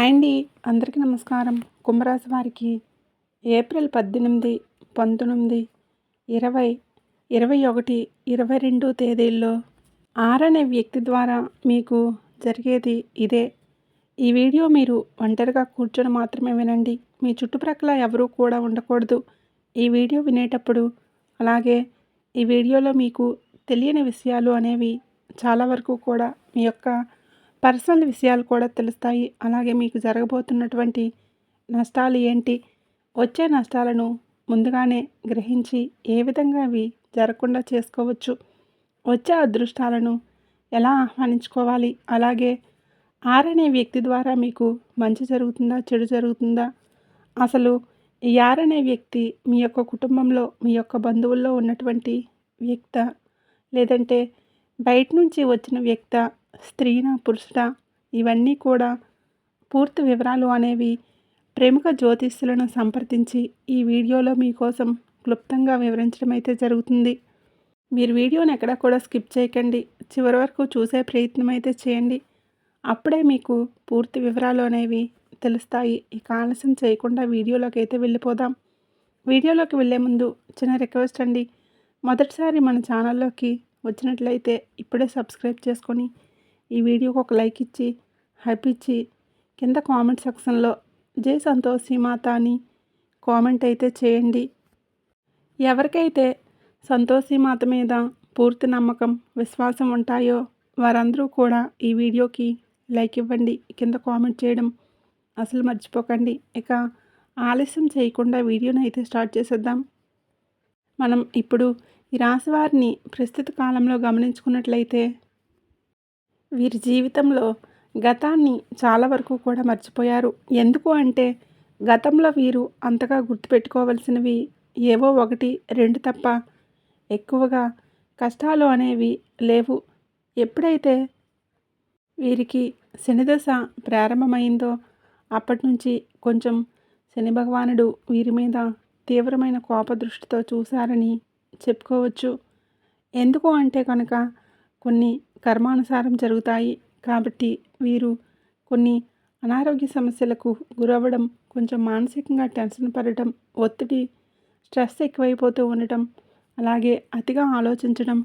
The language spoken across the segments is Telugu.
హాయ్ అండి. అందరికీ నమస్కారం. కుంభరాశి వారికి ఏప్రిల్ 18, 19, 20, 21, 22 తేదీల్లో 6 అనే వ్యక్తి ద్వారా మీకు జరిగేది ఇదే. ఈ వీడియో మీరు ఒంటరిగా కూర్చొని మాత్రమే వినండి. మీ చుట్టుప్రక్కల ఎవరూ కూడా ఉండకూడదు. ఈ వీడియో వినేటప్పుడు అలాగే ఈ వీడియోలో మీకు తెలియని విషయాలు అనేవి చాలా వరకు కూడా మీ యొక్క పర్సనల్ విషయాలు కూడా తెలుస్తాయి. అలాగే మీకు జరగబోతున్నటువంటి నష్టాలు ఏంటి, వచ్చే నష్టాలను ముందుగానే గ్రహించి ఏ విధంగా అవి జరగకుండా చేసుకోవచ్చు, వచ్చే అదృష్టాలను ఎలా ఆహ్వానించుకోవాలి, అలాగే ఆరనే వ్యక్తి ద్వారా మీకు మంచి జరుగుతుందా, చెడు జరుగుతుందా, అసలు ఈ ఆరనే వ్యక్తి మీ యొక్క కుటుంబంలో మీ యొక్క బంధువుల్లో ఉన్నటువంటి వ్యక్త, లేదంటే బయట నుంచి వచ్చిన వ్యక్త, స్త్రీనా పురుషుడా, ఇవన్నీ కూడా పూర్తి వివరాలు అనేవి ప్రముఖ జ్యోతిష్యులను సంప్రదించి ఈ వీడియోలో మీకోసం క్లుప్తంగా వివరించడం అయితే జరుగుతుంది. మీరు వీడియోని ఎక్కడ కూడా స్కిప్ చేయకండి, చివరి వరకు చూసే ప్రయత్నం అయితే చేయండి. అప్పుడే మీకు పూర్తి వివరాలు అనేవి తెలుస్తాయి. ఇక ఆలస్యం చేయకుండా వీడియోలోకి అయితే వెళ్ళిపోదాం. వీడియోలోకి వెళ్ళే ముందు చిన్న రిక్వెస్ట్ అండి. మొదటిసారి మన ఛానల్లోకి వచ్చినట్లయితే ఇప్పుడే సబ్స్క్రైబ్ చేసుకొని ఈ వీడియోకి ఒక లైక్ ఇచ్చి హైప్ ఇచ్చి కింద కామెంట్ సెక్షన్లో జై సంతోషి మాత అని కామెంట్ అయితే చేయండి. ఎవరికైతే సంతోషి మాత మీద పూర్తి నమ్మకం, విశ్వాసం ఉంటాయో వారందరూ కూడా ఈ వీడియోకి లైక్ ఇవ్వండి, కింద కామెంట్ చేయడం అసలు మర్చిపోకండి. ఇక ఆలస్యం చేయకుండా వీడియోని అయితే స్టార్ట్ చేసేద్దాం. మనం ఇప్పుడు ఈ రాశి వారిని ప్రస్తుత కాలంలో గమనించుకున్నట్లయితే వీరి జీవితంలో గతాన్ని చాలా వరకు కూడా మర్చిపోయారు. ఎందుకు అంటే గతంలో వీరు అంతగా గుర్తుపెట్టుకోవలసినవి ఏవో 1, 2 తప్ప ఎక్కువగా కష్టాలు అనేవి లేవు. ఎప్పుడైతే వీరికి శనిదశ ప్రారంభమైందో అప్పటి నుంచి కొంచెం శని భగవానుడు వీరి మీద తీవ్రమైన కోపదృష్టితో చూశారని చెప్పుకోవచ్చు. ఎందుకు అంటే కనుక కొన్ని కర్మానుసారం జరుగుతాయి కాబట్టి వీరు కొన్ని అనారోగ్య సమస్యలకు గురవ్వడం, కొంచెం మానసికంగా టెన్షన్ పడటం, ఒత్తిడి, స్ట్రెస్ ఎక్కువైపోతూ ఉండటం, అలాగే అతిగా ఆలోచించడం,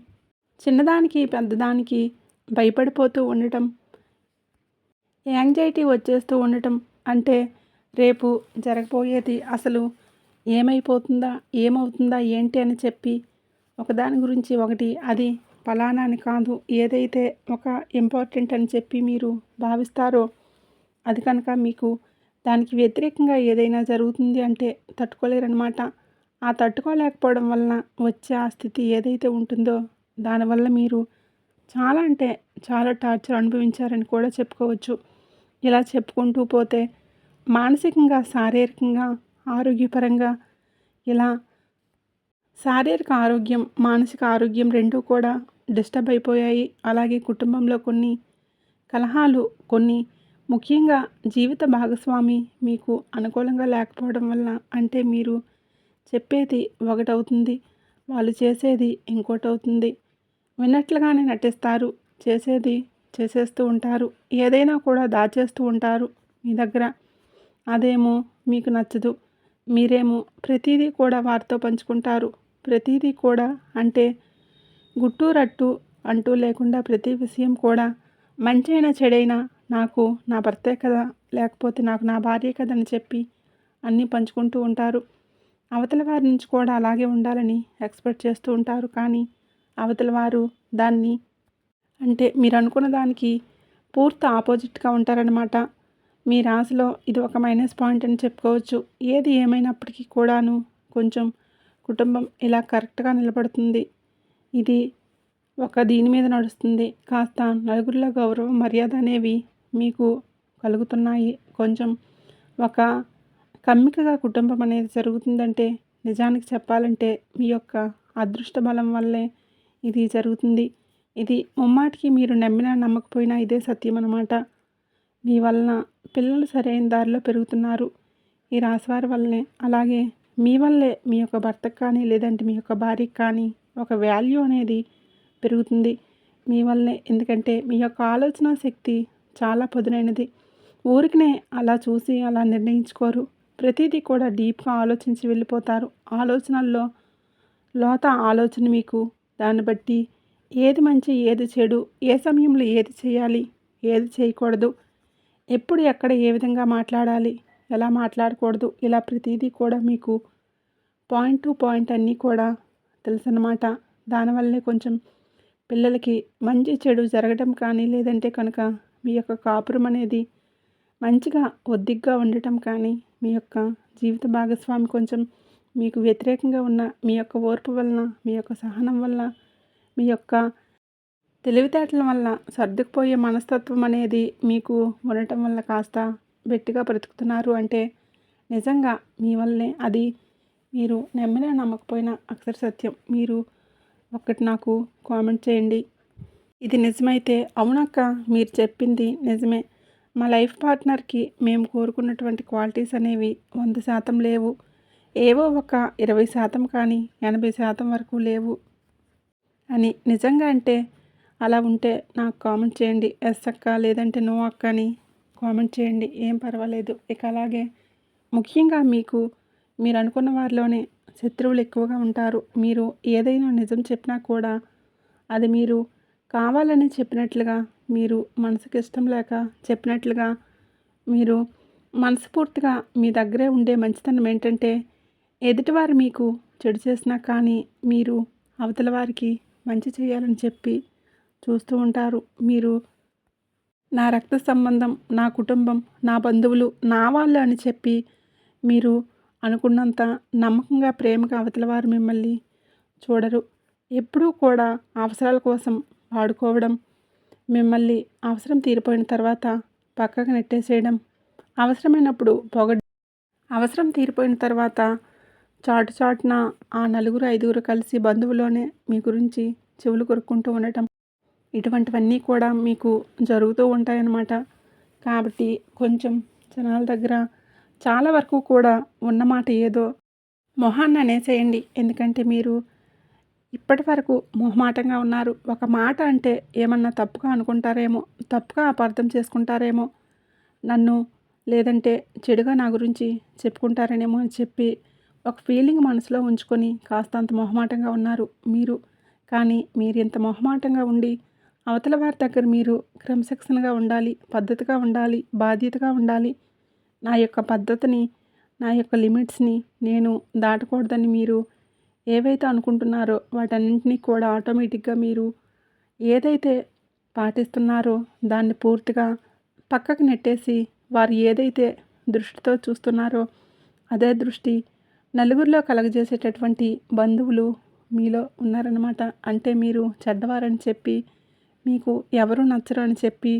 చిన్నదానికి పెద్దదానికి భయపడిపోతూ ఉండటం, యాంగ్జైటీ వచ్చేస్తూ ఉండటం, అంటే రేపు జరగబోయేది అసలు ఏమైపోతుందా, ఏమవుతుందా ఏంటి అని చెప్పి ఒకదాని గురించి ఒకటి అది ఫలానా అని కాదు, ఏదైతే ఒక ఇంపార్టెంట్ అని చెప్పి మీరు భావిస్తారో అది కనుక మీకు దానికి వ్యతిరేకంగా ఏదైనా జరుగుతుంది అంటే తట్టుకోలేరన్నమాట. ఆ తట్టుకోలేకపోవడం వలన వచ్చే ఆ స్థితి ఏదైతే ఉంటుందో దానివల్ల మీరు చాలా అంటే చాలా టార్చర్ అనుభవించారని కూడా చెప్పుకోవచ్చు. ఇలా చెప్పుకుంటూ పోతే మానసికంగా, శారీరకంగా, ఆరోగ్యపరంగా ఇలా శారీరక ఆరోగ్యం, మానసిక ఆరోగ్యం రెండూ కూడా డిస్టర్బ్ అయిపోయాయి. అలాగే కుటుంబంలో కొన్ని కలహాలు, కొన్ని ముఖ్యంగా జీవిత భాగస్వామి మీకు అనుకూలంగా లేకపోవడం వల్ల, అంటే మీరు చెప్పేది ఒకటవుతుంది, వాళ్ళు చేసేది ఇంకోటవుతుంది. విన్నట్లుగానే నటిస్తారు, చేసేది చేసేస్తూ ఉంటారు, ఏదైనా కూడా దాచేస్తూ ఉంటారు మీ దగ్గర. అదేమో మీకు నచ్చదు. మీరేమో ప్రతిదీ కూడా వారితో పంచుకుంటారు. ప్రతిదీ కూడా అంటే గుట్టు రట్టు అంటూ లేకుండా ప్రతి విషయం కూడా మంచైనా చెడైనా నాకు నా భర్తే కదా, లేకపోతే నాకు నా భార్య కదా అని చెప్పి అన్నీ పంచుకుంటూ ఉంటారు. అవతల వారి నుంచి కూడా అలాగే ఉండాలని ఎక్స్పెక్ట్ చేస్తూ ఉంటారు. కానీ అవతల వారు దాన్ని అంటే మీరు అనుకున్న దానికి పూర్తి ఆపోజిట్గా ఉంటారనమాట. మీ రాశిలో ఇది ఒక మైనస్ పాయింట్ అని చెప్పుకోవచ్చు. ఏది ఏమైనప్పటికీ కూడాను కొంచెం కుటుంబం ఇలా కరెక్ట్గా నిలబడుతుంది. ఇది ఒక దీని మీద నడుస్తుంది. కాస్త నలుగురిలో గౌరవం, మర్యాద అనేవి మీకు కలుగుతున్నాయి. కొంచెం ఒక కమ్మికగా కుటుంబం అనేది జరుగుతుందంటే నిజానికి చెప్పాలంటే మీ యొక్క అదృష్ట బలం వల్లే ఇది జరుగుతుంది. ఇది ముమ్మాటికి మీరు నమ్మినా నమ్మకపోయినా ఇదే సత్యం అన్నమాట. మీ వలన పిల్లలు సరైన దారిలో పెరుగుతున్నారు ఈ రాశివారి వల్లనే. అలాగే మీ వల్లే మీ యొక్క భర్తకు కానీ లేదంటే మీ యొక్క భార్యకు కానీ ఒక వాల్యూ అనేది పెరుగుతుంది మీ వల్లే. ఎందుకంటే మీ యొక్క ఆలోచన శక్తి చాలా పదునైనది. ఊరికనే అలా చూసి అలా నిర్ణయించుకోరు. ప్రతీదీ కూడా డీప్‌గా ఆలోచించి వెళ్ళిపోతారు. ఆలోచనల్లో లోత ఆలోచన మీకు. దాన్ని బట్టి ఏది మంచి, ఏది చెడు, ఏ సమయంలో ఏది చేయాలి, ఏది చేయకూడదు, ఎప్పుడు ఎక్కడ ఏ విధంగా మాట్లాడాలి, ఎలా మాట్లాడకూడదు, ఇలా ప్రతీదీ కూడా మీకు పాయింట్ టు పాయింట్ అన్నీ కూడా తెలుసన్నమాట. దానివల్లనే కొంచెం పిల్లలకి మంచి చెడు జరగడం కానీ, లేదంటే కనుక మీ యొక్క కాపురం అనేది మంచిగా ఒద్దిగ్గా ఉండటం కానీ, మీ యొక్క జీవిత భాగస్వామి కొంచెం మీకు వ్యతిరేకంగా ఉన్న మీ యొక్క ఓర్పు వలన, మీ యొక్క సహనం వల్ల, మీ యొక్క తెలివితేటల వల్ల సర్దుకుపోయే మనస్తత్వం అనేది మీకు ఉండటం వల్ల కాస్త గట్టిగా బ్రతుకుతున్నారు అంటే నిజంగా మీ వల్లే. అది మీరు నమ్మినా నమ్మకపోయినా అక్షర సత్యం. మీరు ఒక్కటి నాకు కామెంట్ చేయండి. ఇది నిజమైతే అవునక్క మీరు చెప్పింది నిజమే. మా లైఫ్ పార్ట్నర్కి మేము కోరుకున్నటువంటి క్వాలిటీస్ అనేవి 100% లేవు. ఏవో ఒక 20% కానీ 80% వరకు లేవు అని. నిజంగా అంటే అలా ఉంటే నాకు కామెంట్ చేయండి. ఎస్ అక్క, లేదంటే నో అక్క అని కామెంట్ చేయండి. ఏం పర్వాలేదు. ఇక అలాగే ముఖ్యంగా మీరు అనుకున్న వారిలోనే శత్రువులు ఎక్కువగా ఉంటారు. మీరు ఏదైనా నిజం చెప్పినా కూడా అది మీరు కావాలని చెప్పినట్లుగా, మీరు మనసుకి ఇష్టం లేక చెప్పినట్లుగా, మీరు మనస్ఫూర్తిగా మీ దగ్గరే ఉండే మంచితనం ఏంటంటే ఎదుటివారు మీకు చెడు చేసినా కానీ మీరు అవతల వారికి మంచి చేయాలని చెప్పి చూస్తూ ఉంటారు. మీరు నా రక్త సంబంధం, నా కుటుంబం, నా బంధువులు, నా వాళ్ళు అని చెప్పి మీరు అనుకున్నంత నమ్మకంగా, ప్రేమగా అవతల వారు మిమ్మల్ని చూడరు. ఎప్పుడూ కూడా అవసరాల కోసం వాడుకోవడం, మిమ్మల్ని అవసరం తీరిపోయిన తర్వాత పక్కకు నెట్టేసేయడం, అవసరమైనప్పుడు అవసరం తీరిపోయిన తర్వాత చాటున ఆ నలుగురు ఐదుగురు కలిసి బంధువులోనే మీ గురించి చెవులు కొరుక్కుంటూ ఉండటం, ఇటువంటివన్నీ కూడా మీకు జరుగుతూ ఉంటాయన్నమాట. కాబట్టి కొంచెం జనాల దగ్గర చాలా వరకు కూడా ఉన్నమాట ఏదో మొహాన్ని అనేసేయండి. ఎందుకంటే మీరు ఇప్పటి వరకు మొహమాటంగా ఉన్నారు. ఒక మాట అంటే ఏమన్నా తప్పుగా అనుకుంటారేమో, తప్పుగా అపార్థం చేసుకుంటారేమో, నన్ను లేదంటే చెడుగా నా గురించి చెప్పుకుంటారనేమో అని చెప్పి ఒక ఫీలింగ్ మనసులో ఉంచుకొని కాస్తంత మొహమాటంగా ఉన్నారు మీరు. కానీ మీరు ఇంత మొహమాటంగా ఉండి అవతల వారి దగ్గర మీరు క్రమశిక్షణగా ఉండాలి, పద్ధతిగా ఉండాలి, బాధ్యతగా ఉండాలి. నా యొక్క పద్ధతిని, నా యొక్క లిమిట్స్ని నేను దాటకూడదని మీరు ఏవైతే అనుకుంటున్నారో వాటన్నింటినీ కూడా ఆటోమేటిక్గా మీరు ఏదైతే పాటిస్తున్నారో దాన్ని పూర్తిగా పక్కకు నెట్టేసి, వారు ఏదైతే దృష్టితో చూస్తున్నారో అదే దృష్టి నలుగురిలో కలగజేసేటటువంటి బంధువులు మీలో ఉన్నారన్నమాట. అంటే మీరు చెడ్డవారని చెప్పి, మీకు ఎవరు నచ్చరు అని చెప్పి,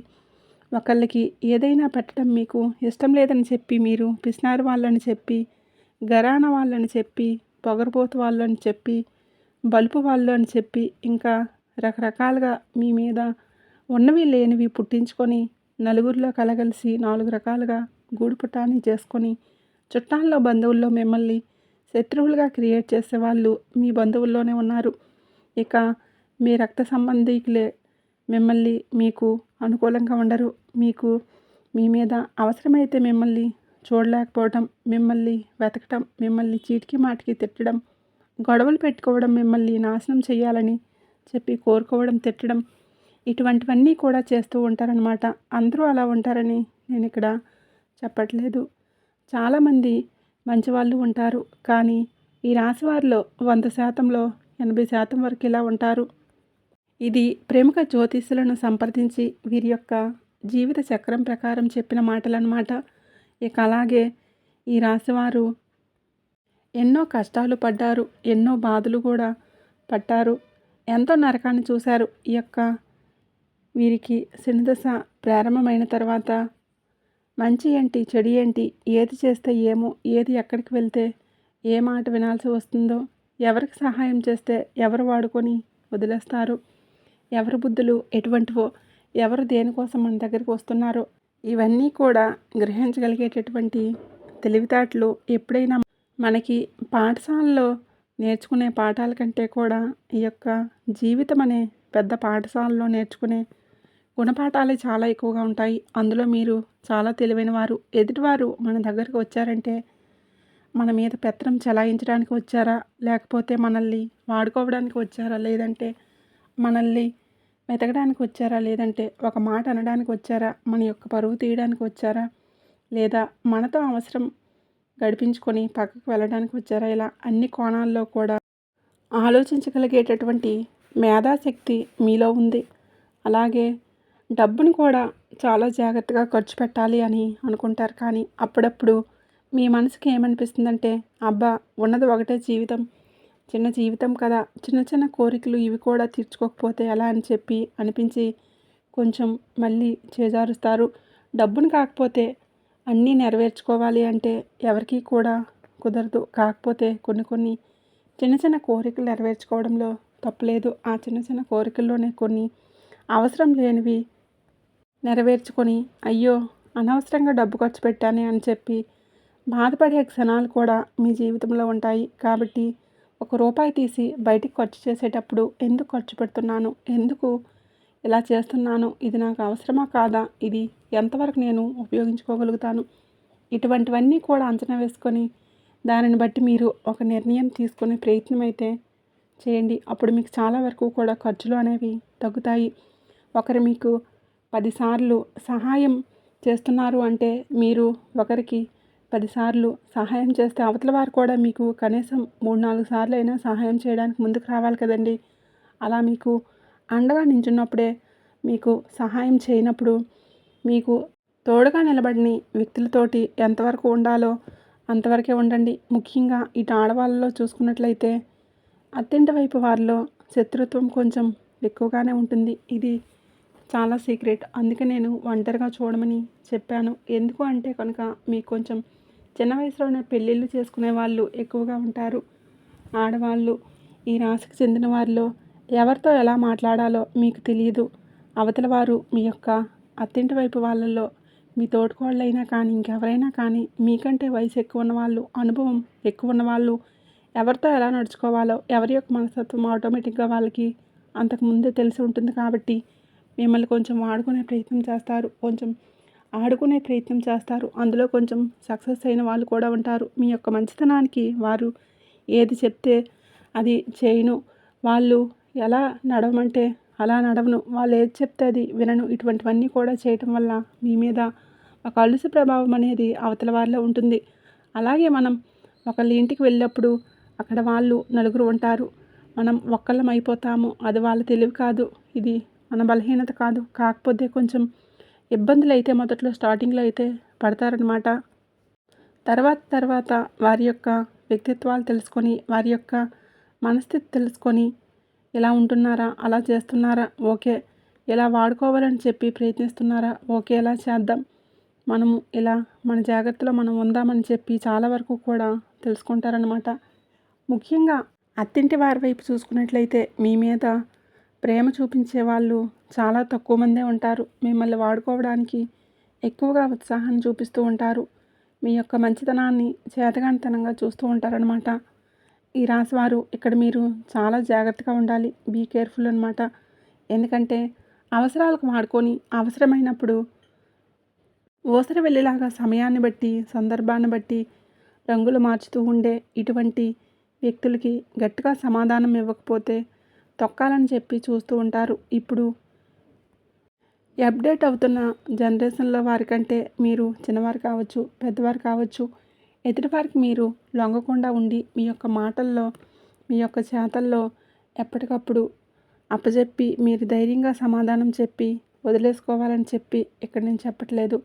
ఒకళ్ళకి ఏదైనా పెట్టడం మీకు ఇష్టం లేదని చెప్పి, మీరు పిసినారి వాళ్ళని చెప్పి, గరాన వాళ్ళని చెప్పి, పొగరబోతు వాళ్ళు అని చెప్పి, బలుపు వాళ్ళు అని చెప్పి, ఇంకా రకరకాలుగా మీ మీద ఉన్నవి లేనివి పుట్టించుకొని నలుగురిలో కలగలిసి 4 రకాలుగా గూడు పుటాని చేసుకొని చుట్టాల్లో బంధువుల్లో మిమ్మల్ని శత్రువులుగా క్రియేట్ చేసేవాళ్ళు మీ బంధువుల్లోనే ఉన్నారు. ఇక మీ రక్త సంబంధీకులే మిమ్మల్ని మీకు అనుకూలంగా ఉండరు. మీ మీద అవసరమైతే మిమ్మల్ని చూడలేకపోవడం, మిమ్మల్ని వెతకటం, మిమ్మల్ని చీటికి మాటికి తిట్టడం, గొడవలు పెట్టుకోవడం, మిమ్మల్ని నాశనం చేయాలని చెప్పి కోరుకోవడం, తిట్టడం, ఇటువంటివన్నీ కూడా చేస్తూ ఉంటారనమాట. అందరూ అలా ఉంటారని నేను ఇక్కడ చెప్పట్లేదు. చాలామంది మంచివాళ్ళు ఉంటారు. కానీ ఈ రాశి వారిలో 100%లో 80% వరకు ఇలా ఉంటారు. ఇది ప్రముఖ జ్యోతిష్యులను సంప్రదించి వీరి యొక్క జీవిత చక్రం ప్రకారం చెప్పిన మాటలన్నమాట. ఇక అలాగే ఈ రాశివారు ఎన్నో కష్టాలు పడ్డారు, ఎన్నో బాధలు కూడా పట్టారు, ఎంతో నరకాన్ని చూశారు. ఈ యొక్క వీరికి శనిదశ ప్రారంభమైన తర్వాత మంచి ఏంటి, చెడు ఏంటి, ఏది చేస్తే ఏమో, ఏది ఎక్కడికి వెళ్తే ఏ మాట వినాల్సి వస్తుందో, ఎవరికి సహాయం చేస్తే ఎవరు వాడుకొని వదిలేస్తారు, ఎవరి బుద్ధులు ఎటువంటివో, ఎవరు దేనికోసం మన దగ్గరికి వస్తున్నారో ఇవన్నీ కూడా గ్రహించగలిగేటటువంటి తెలివితేటలు ఎప్పుడైనా మనకి పాఠశాలలో నేర్చుకునే పాఠాల కంటే కూడా ఈ యొక్క జీవితం అనే పెద్ద పాఠశాలలో నేర్చుకునే గుణపాఠాలే చాలా ఎక్కువగా ఉంటాయి. అందులో మీరు చాలా తెలివైన వారు. ఎదుటివారు మన దగ్గరకు వచ్చారంటే మన మీద పెత్తనం చెలాయించడానికి వచ్చారా? లేకపోతే మనల్ని వాడుకోవడానికి వచ్చారా? లేదంటే మనల్ని వెతకడానికి వచ్చారా? లేదంటే ఒక మాట అనడానికి వచ్చారా? మన యొక్క పరువు తీయడానికి వచ్చారా? లేదా మనతో అవసరం గడిపించుకొని పక్కకు వెళ్ళడానికి వచ్చారా? ఇలా అన్ని కోణాల్లో కూడా ఆలోచించగలిగేటటువంటి మేధాశక్తి మీలో ఉంది. అలాగే డబ్బును కూడా చాలా జాగ్రత్తగా ఖర్చు పెట్టాలి అని అనుకుంటారు. కానీ అప్పుడప్పుడు మీ మనసుకి ఏమనిపిస్తుందంటే, అబ్బా! ఉన్నది ఒకటే జీవితం. చిన్న జీవితం కదా! చిన్న చిన్న కోరికలు ఇవి కూడా తీర్చుకోకపోతే ఎలా అని చెప్పి అనిపించి కొంచెం మళ్ళీ చేజారుస్తారు. డబ్బును కాకపోతే అన్నీ నెరవేర్చుకోవాలి అంటే ఎవరికీ కూడా కుదరదు. కాకపోతే కొన్ని కొన్ని చిన్న చిన్న కోరికలు నెరవేర్చుకోవడంలో తప్పులేదు. ఆ చిన్న చిన్న కోరికల్లోనే కొన్ని అవసరం లేనివి నెరవేర్చుకొని, అయ్యో! అనవసరంగా డబ్బు ఖర్చు పెట్టానే అని చెప్పి బాధపడే క్షణాలు కూడా మీ జీవితంలో ఉంటాయి. కాబట్టి ఒక రూపాయి తీసి బయటికి ఖర్చు చేసేటప్పుడు ఎందుకు ఖర్చు పెడుతున్నాను? ఎందుకు ఇలా చేస్తున్నాను? ఇది నాకు అవసరమా కాదా? ఇది ఎంతవరకు నేను ఉపయోగించుకోగలుగుతాను? ఇటువంటివన్నీ కూడా అంచనా వేసుకొని దానిని బట్టి మీరు ఒక నిర్ణయం తీసుకునే ప్రయత్నం అయితే చేయండి. అప్పుడు మీకు చాలా వరకు కూడా ఖర్చులు అనేవి తగ్గుతాయి. ఒకరు మీకు 10 సార్లు సహాయం చేస్తున్నారు అంటే మీరు ఒకరికి 10 సార్లు సహాయం చేస్తే అవతల వారు కూడా మీకు కనీసం 3, 4 సార్లు అయినా సహాయం చేయడానికి ముందుకు రావాలి కదండీ! అలా మీకు అండగా నించున్నప్పుడే మీకు సహాయం చేయనప్పుడు మీకు తోడుగా నిలబడిన వ్యక్తులతోటి ఎంతవరకు ఉండాలో అంతవరకే ఉండండి. ముఖ్యంగా ఇటు ఆడవాళ్ళలో చూసుకున్నట్లయితే అత్తింటి వైపు వారిలో శత్రుత్వం కొంచెం ఎక్కువగానే ఉంటుంది. ఇది చాలా సీక్రెట్. అందుకే నేను ఒంటరిగా చూడమని చెప్పాను. ఎందుకు అంటే కనుక మీకు కొంచెం చిన్న వయసులోనే పెళ్ళిళ్ళు చేసుకునే వాళ్ళు ఎక్కువగా ఉంటారు. ఆడవాళ్ళు ఈ రాశికి చెందిన వారిలో ఎవరితో ఎలా మాట్లాడాలో మీకు తెలియదు. అవతల వారు మీ యొక్క అత్తింటి వైపు వాళ్ళల్లో మీ తోటికోడలైనా కానీ ఇంకెవరైనా కానీ మీకంటే వయసు ఎక్కువ ఉన్నవాళ్ళు, అనుభవం ఎక్కువ ఉన్నవాళ్ళు ఎవరితో ఎలా నడుచుకోవాలో ఎవరి యొక్క మనస్తత్వం ఆటోమేటిక్గా వాళ్ళకి అంతకుముందే తెలిసి ఉంటుంది. కాబట్టి మిమ్మల్ని కొంచెం వాడుకునే ప్రయత్నం చేస్తారు. కొంచెం ఆడుకునే ప్రయత్నం చేస్తారు. అందులో కొంచెం సక్సెస్ అయిన వాళ్ళు కూడా ఉంటారు. మీ యొక్క మంచితనానికి వారు ఏది చెప్తే అది చేయను. వాళ్ళు ఎలా నడవమంటే అలా నడవను. వాళ్ళు ఏది చెప్తే అది వినను. ఇటువంటివన్నీ కూడా చేయటం వల్ల మీ మీద ఒక అలుసు ప్రభావం అనేది అవతల వారిలో ఉంటుంది. అలాగే మనం ఒకళ్ళ ఇంటికి వెళ్ళినప్పుడు అక్కడ వాళ్ళు నలుగురు ఉంటారు. మనం ఒక్కళ్ళం అయిపోతాము. అది వాళ్ళ తెలివి కాదు. ఇది మన బలహీనత కాదు. కాకపోతే కొంచెం ఇబ్బందులు అయితే మొదట్లో స్టార్టింగ్లో అయితే పడతారనమాట. తర్వాత వారి యొక్క వ్యక్తిత్వాలు తెలుసుకొని వారి యొక్క మనస్థితి తెలుసుకొని ఇలా ఉంటున్నారా, అలా చేస్తున్నారా, ఓకే ఇలా వాడుకోవాలని చెప్పి ప్రయత్నిస్తున్నారా, ఓకే ఇలా చేద్దాం, మనము ఇలా మన జాగ్రత్తలో మనం ఉందామని చెప్పి చాలా వరకు కూడా తెలుసుకుంటారనమాట. ముఖ్యంగా అత్తింటి వారి వైపు చూసుకున్నట్లయితే మీ మీద ప్రేమ చూపించే వాళ్ళు చాలా తక్కువ మందే ఉంటారు. మిమ్మల్ని వాడుకోవడానికి ఎక్కువగా ఉత్సాహాన్ని చూపిస్తూ ఉంటారు. మీ యొక్క మంచితనాన్ని చేతగానితనంగా చూస్తూ ఉంటారనమాట. ఈ రాశివారు ఇక్కడ మీరు చాలా జాగ్రత్తగా ఉండాలి. బీ కేర్ఫుల్ అనమాట. ఎందుకంటే అవసరాలకు వాడుకొని అవసరమైనప్పుడు ఓసరి వెళ్ళేలాగా సమయాన్ని బట్టి సందర్భాన్ని బట్టి రంగులు మార్చుతూ ఉండే ఇటువంటి వ్యక్తులకి గట్టిగా సమాధానం ఇవ్వకపోతే తొక్కాలని చెప్పి చూస్తూ ఉంటారు. ఇప్పుడు అప్డేట్ అవుతున్న జనరేషన్లో వారికంటే మీరు చిన్నవారు కావచ్చు, పెద్దవారు కావచ్చు, ఎదుటివారికి మీరు లొంగకుండా ఉండి మీ యొక్క మాటల్లో మీ యొక్క చేతల్లో ఎప్పటికప్పుడు అప్పచెప్పి మీరు ధైర్యంగా సమాధానం చెప్పి వదిలేసుకోవాలని చెప్పి ఇక్కడ నేను చెప్పట్లేదు.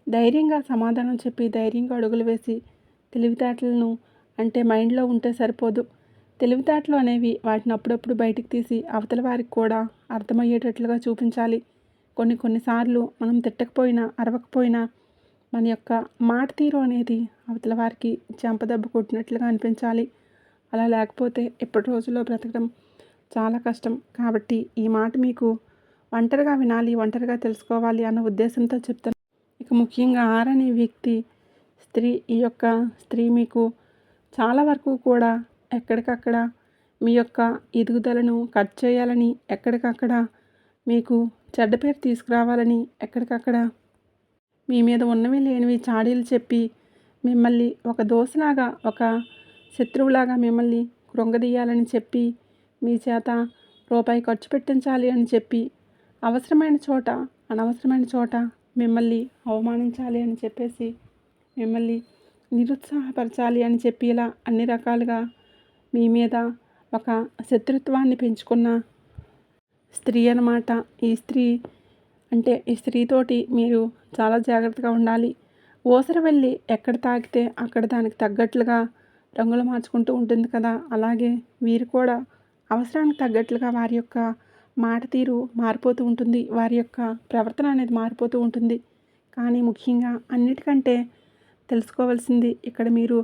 ధైర్యంగా సమాధానం చెప్పి ధైర్యంగా అడుగులు వేసి తెలివితేటలను అంటే మైండ్లో ఉంటే సరిపోదు. తెలివితేటలు అనేవి వాటిని అప్పుడప్పుడు బయటికి తీసి అవతల వారికి కూడా అర్థమయ్యేటట్లుగా చూపించాలి. కొన్నిసార్లు మనం తిట్టకపోయినా అరవకపోయినా మన యొక్క మాట తీరు అనేది అవతల వారికి చెంపదెబ్బ కొట్టినట్లుగా అనిపించాలి. అలా లేకపోతే ఇప్పటి రోజుల్లో బ్రతకడం చాలా కష్టం. కాబట్టి ఈ మాట మీకు ఒంటరిగా వినాలి, ఒంటరిగా తెలుసుకోవాలి అన్న ఉద్దేశంతో చెప్తాను. ఇక ముఖ్యంగా అనే వ్యక్తి ఈ యొక్క స్త్రీ మీకు చాలా వరకు కూడా ఎక్కడికక్కడ మీ యొక్క ఎదుగుదలను కట్ చేయాలని ఎక్కడికక్కడ మీకు చెడ్డ పేరు తీసుకురావాలని ఎక్కడికక్కడ మీ మీద ఉన్నవి లేనివి చాడీలు చెప్పి మిమ్మల్ని ఒక దోసలాగా, ఒక శత్రువులాగా మిమ్మల్ని కృంగదీయాలని చెప్పి మీ చేత రూపాయి ఖర్చు పెట్టించాలి అని చెప్పి అవసరమైన చోట అనవసరమైన చోట మిమ్మల్ని అవమానించాలి అని చెప్పేసి మిమ్మల్ని నిరుత్సాహపరచాలి అని చెప్పి ఇలా అన్ని రకాలుగా మీ మీద ఒక శత్రుత్వాన్ని పెంచుకున్న స్త్రీ అన్నమాట. ఈ స్త్రీతోటి మీరు చాలా జాగ్రత్తగా ఉండాలి. ఓసర వెళ్ళి ఎక్కడ తాకితే అక్కడ దానికి తగ్గట్లుగా రంగులు మార్చుకుంటూ ఉంటుంది కదా, అలాగే వీరు కూడా అవసరానికి తగ్గట్లుగా వారి యొక్క మాట తీరు మారిపోతూ ఉంటుంది. వారి యొక్క ప్రవర్తన అనేది మారిపోతూ ఉంటుంది. కానీ ముఖ్యంగా అన్నిటికంటే తెలుసుకోవాల్సింది ఇక్కడ మీరు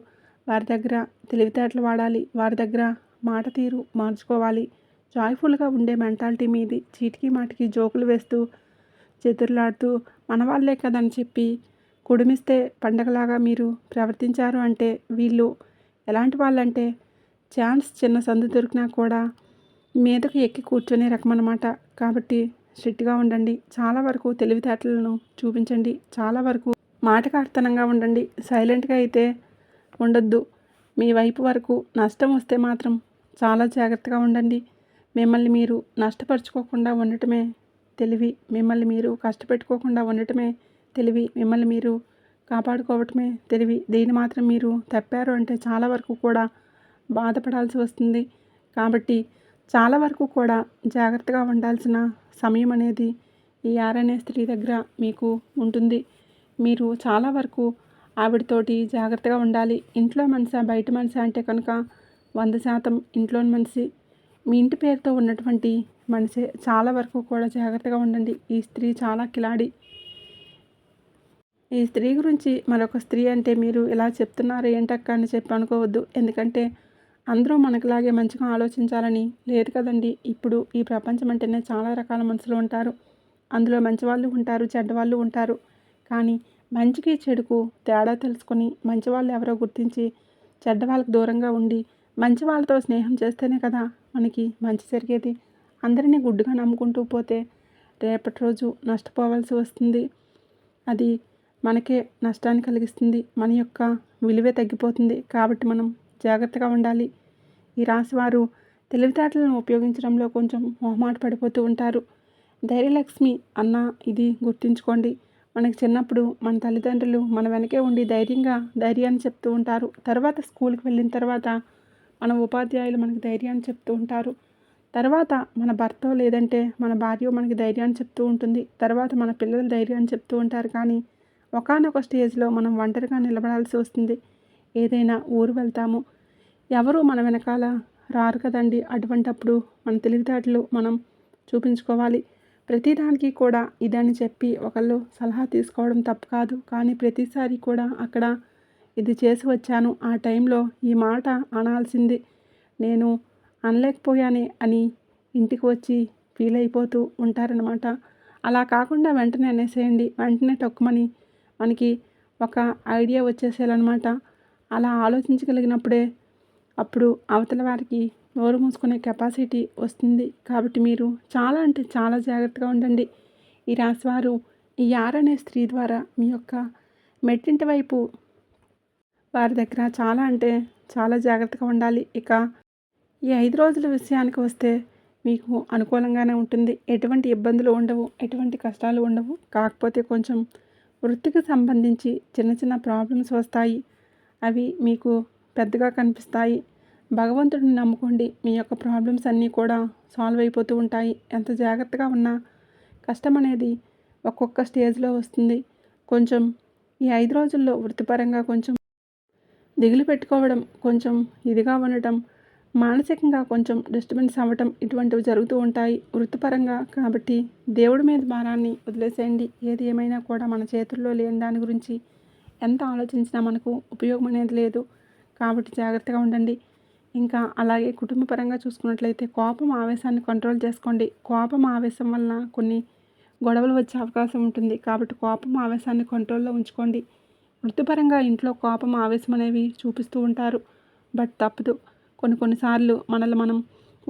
వారి దగ్గర తెలివితేటలు వాడాలి. వారి దగ్గర మాట తీరు మార్చుకోవాలి. జాయ్ఫుల్గా ఉండే మెంటాలిటీ మీది. చీటికి మాటికి జోకులు వేస్తూ చేతుర్లాడుతూ మన వాళ్ళే కదని చెప్పి కుడిమిస్తే పండగలాగా మీరు ప్రవర్తించారు అంటే వీళ్ళు ఎలాంటి వాళ్ళంటే చిన్న సందు దొరికినా కూడా మీదకు ఎక్కి కూర్చునే రకం అన్నమాట. కాబట్టి స్ట్రిక్ట్గా ఉండండి. చాలా వరకు తెలివితేటలను చూపించండి. చాలా వరకు మాటకార్తనంగా ఉండండి. సైలెంట్గా అయితే ఉండొద్దు. మీ వైపు వరకు నష్టం వస్తే మాత్రం చాలా జాగ్రత్తగా ఉండండి. మిమ్మల్ని మీరు నష్టపరుచుకోకుండా ఉండటమే తెలివి. మిమ్మల్ని మీరు కష్టపెట్టుకోకుండా ఉండటమే తెలివి. మిమ్మల్ని మీరు కాపాడుకోవటమే తెలివి. దీన్ని మాత్రం మీరు తప్పారు అంటే చాలా వరకు కూడా బాధపడాల్సి వస్తుంది. కాబట్టి చాలా వరకు కూడా జాగ్రత్తగా ఉండాల్సిన సమయం అనేది ఈ అనే స్త్రీ దగ్గర మీకు ఉంటుంది. మీరు చాలా వరకు ఆవిడతోటి జాగ్రత్తగా ఉండాలి. ఇంట్లో మనిషి బయట మనిషి అంటే కనుక 100% ఇంట్లోని మనిషి మీ ఇంటి పేరుతో ఉన్నటువంటి మనిషి. చాలా వరకు కూడా జాగ్రత్తగా ఉండండి. ఈ స్త్రీ చాలా కిలాడి. ఈ స్త్రీ గురించి మరొక స్త్రీ అంటే మీరు ఇలా చెప్తున్నారు ఏంటక్క అని చెప్పి అనుకోవద్దు. ఎందుకంటే అందరూ మనకులాగే మంచిగా ఆలోచించాలని లేదు కదండి. ఇప్పుడు ఈ ప్రపంచం అంటేనే చాలా రకాల మనుషులు ఉంటారు. అందులో మంచివాళ్ళు ఉంటారు, చెడ్డవాళ్ళు ఉంటారు. కానీ మంచికి చెడుకు తేడా తెలుసుకొని మంచివాళ్ళు ఎవరో గుర్తించి చెడ్డవాళ్ళకు దూరంగా ఉండి మంచి వాళ్ళతో స్నేహం చేస్తేనే కదా మనకి మంచి జరిగేది. అందరినీ గుడ్డుగా నమ్ముకుంటూ పోతే రేపటి రోజు నష్టపోవాల్సి వస్తుంది. అది మనకే నష్టాన్ని కలిగిస్తుంది. మన యొక్క విలువే తగ్గిపోతుంది. కాబట్టి మనం జాగ్రత్తగా ఉండాలి. ఈ రాశివారు తెలివితేటలను ఉపయోగించడంలో కొంచెం మొహమాట పడిపోతూ ఉంటారు. ధైర్యలక్ష్మి అన్న ఇది గుర్తుంచుకోండి. మనకి చిన్నప్పుడు మన తల్లిదండ్రులు మన వెనకే ఉండి ధైర్యాన్ని చెప్తూ ఉంటారు. తర్వాత స్కూల్కి వెళ్ళిన తర్వాత మన ఉపాధ్యాయులు మనకి ధైర్యాన్ని చెప్తూ ఉంటారు. తర్వాత మన భర్త లేదంటే మన భార్య మనకి ధైర్యాన్ని చెప్తూ ఉంటుంది. తర్వాత మన పిల్లలు ధైర్యాన్ని చెప్తూ ఉంటారు. కానీ ఒకానొక స్టేజ్లో మనం ఒంటరిగా నిలబడాల్సి వస్తుంది. ఏదైనా ఊరు వెళ్తాము, ఎవరు మన వెనకాల రారు కదండి. అటువంటప్పుడు మన తెలివితేటలు మనం చూపించుకోవాలి. ప్రతిదానికి కూడా ఇదని చెప్పి ఒకళ్ళు సలహా తీసుకోవడం తప్పు కాదు. కానీ ప్రతిసారి కూడా అక్కడ ఇది చేసి వచ్చాను, ఆ టైంలో ఈ మాట అనాల్సింది నేను అనలేకపోయానే అని ఇంటికి వచ్చి ఫీల్ అయిపోతూ ఉంటారనమాట. అలా కాకుండా వెంటనే అనేసేయండి. వెంటనే టక్కుమని మనకి ఒక ఐడియా వచ్చేసేయాలన్నమాట. అలా ఆలోచించగలిగినప్పుడే అప్పుడు అవతల వారికి నోరు మూసుకునే కెపాసిటీ వస్తుంది. కాబట్టి మీరు చాలా అంటే చాలా జాగ్రత్తగా ఉండండి. ఈ రాశివారు ఈ అనే స్త్రీ ద్వారా మీ యొక్క మెట్టింటి వైపు వారి దగ్గర చాలా అంటే చాలా జాగ్రత్తగా ఉండాలి. ఇక ఈ 5 రోజుల విషయానికి వస్తే మీకు అనుకూలంగానే ఉంటుంది. ఎటువంటి ఇబ్బందులు ఉండవు, ఎటువంటి కష్టాలు ఉండవు. కాకపోతే కొంచెం వృత్తికి సంబంధించి చిన్న చిన్న ప్రాబ్లమ్స్ వస్తాయి. అవి మీకు పెద్దగా కనిపిస్తాయి. భగవంతుడిని నమ్ముకోండి. మీ యొక్క ప్రాబ్లమ్స్ అన్నీ కూడా సాల్వ్ అయిపోతూ ఉంటాయి. ఎంత జాగ్రత్తగా ఉన్నా కష్టం అనేది ఒక్కొక్క స్టేజ్లో వస్తుంది. కొంచెం ఈ 5 రోజుల్లో వృత్తిపరంగా కొంచెం దిగులు పెట్టుకోవడం, కొంచెం ఇదిగా ఉండటం, మానసికంగా కొంచెం డిస్టర్బెన్స్ అవ్వటం ఇటువంటివి జరుగుతూ ఉంటాయి వృత్తిపరంగా. కాబట్టి దేవుడి మీద భారాన్ని వదిలేసేయండి. ఏది ఏమైనా కూడా మన చేతుల్లో లేని దాని గురించి ఎంత ఆలోచించినా మనకు ఉపయోగం అనేది లేదు. కాబట్టి జాగ్రత్తగా ఉండండి. ఇంకా అలాగే కుటుంబపరంగా చూసుకున్నట్లయితే కోపం ఆవేశాన్ని కంట్రోల్ చేసుకోండి. కోపం ఆవేశం వలన కొన్ని గొడవలు వచ్చే అవకాశం ఉంటుంది. కాబట్టి కోపం ఆవేశాన్ని కంట్రోల్లో ఉంచుకోండి. వృత్తిపరంగా ఇంట్లో కోపం ఆవేశం అనేవి చూపిస్తూ ఉంటారు. బట్ తప్పదు. కొన్నిసార్లు మనల్ని మనం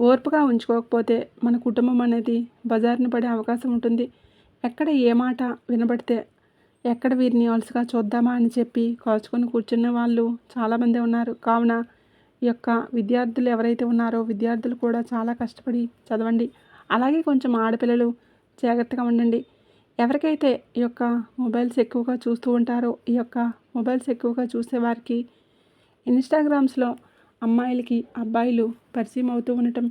ఓర్పుగా ఉంచుకోకపోతే మన కుటుంబం అనేది బజారున పడే అవకాశం ఉంటుంది. ఎక్కడ ఏ మాట వినబడితే ఎక్కడ వీరిని అలసుగా చూద్దామా అని చెప్పి కాచుకొని కూర్చున్న వాళ్ళు చాలామంది ఉన్నారు. కావున ఈ యొక్క విద్యార్థులు ఎవరైతే ఉన్నారో విద్యార్థులు కూడా చాలా కష్టపడి చదవండి. అలాగే కొంచెం ఆడపిల్లలు జాగ్రత్తగా ఉండండి. ఎవరికైతే ఈ యొక్క మొబైల్స్ ఎక్కువగా చూస్తూ ఉంటారో ఈ యొక్క మొబైల్స్ ఎక్కువగా చూసేవారికి ఇన్స్టాగ్రామ్స్లో అమ్మాయిలకి అబ్బాయిలు పరిచయం అవుతూ ఉండటం,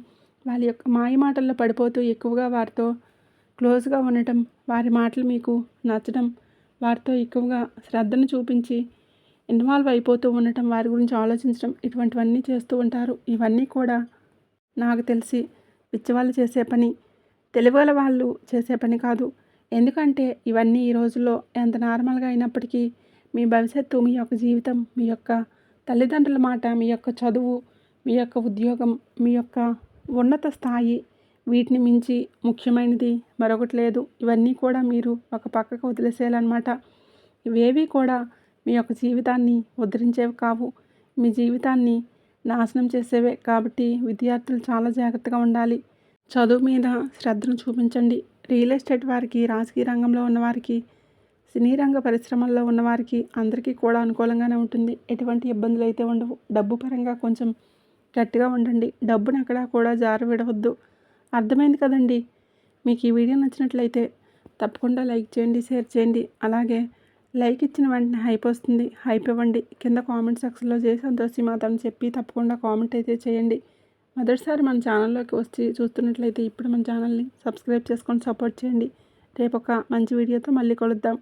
వాళ్ళ యొక్క మాయ మాటల్లో పడిపోతూ ఎక్కువగా వారితో క్లోజ్గా ఉండటం, వారి మాటలు మీకు నచ్చడం, వారితో ఎక్కువగా శ్రద్ధను చూపించి ఇన్వాల్వ్ అయిపోతూ ఉండటం, వారి గురించి ఆలోచించడం, ఇటువంటివన్నీ చేస్తూ ఉంటారు. ఇవన్నీ కూడా నాకు తెలిసి పిచ్చివాళ్ళు చేసే పని, తెలివిగల వాళ్ళు చేసే పని కాదు. ఎందుకంటే ఇవన్నీ ఈ రోజుల్లో ఎంత నార్మల్గా అయినప్పటికీ మీ భవిష్యత్తు, మీ యొక్క జీవితం, మీ యొక్క తల్లిదండ్రుల మాట, మీ యొక్క చదువు, మీ యొక్క ఉద్యోగం, మీ యొక్క ఉన్నత స్థాయి, వీటిని మించి ముఖ్యమైనది మరొకటి లేదు. ఇవన్నీ కూడా మీరు ఒక పక్కకు వదిలేసేయాలన్నమాట. ఇవేవి కూడా మీ యొక్క జీవితాన్ని ఉద్ధరించేవి కావు. మీ జీవితాన్ని నాశనం చేసేవే. కాబట్టి విద్యార్థులు చాలా జాగ్రత్తగా ఉండాలి. చదువు మీద శ్రద్ధను చూపించండి. రియల్ ఎస్టేట్ వారికి, రాజకీయ రంగంలో ఉన్నవారికి, సినీ రంగ పరిశ్రమల్లో ఉన్నవారికి అందరికీ కూడా అనుకూలంగానే ఉంటుంది. ఎటువంటి ఇబ్బందులు అయితే ఉండవు. డబ్బు పరంగా కొంచెం గట్టిగా ఉండండి. డబ్బును ఎక్కడా కూడా జారవిడవద్దు. అర్థమైంది కదండి. మీకు ఈ వీడియో నచ్చినట్లయితే తప్పకుండా లైక్ చేయండి, షేర్ చేయండి. అలాగే లైక్ ఇచ్చిన వెంటనే హైప్ వస్తుంది, హైప్ ఇవ్వండి. కింద కామెంట్ సెక్షన్లో జై సంతోషి మాత అని చెప్పి తప్పకుండా కామెంట్ అయితే చేయండి. మొదటిసారి మన ఛానల్లోకి వచ్చి చూస్తున్నట్లయితే ఇప్పుడు మన ఛానల్ని సబ్స్క్రైబ్ చేసుకొని సపోర్ట్ చేయండి. రేపు ఒక మంచి వీడియోతో మళ్ళీ కలుద్దాం.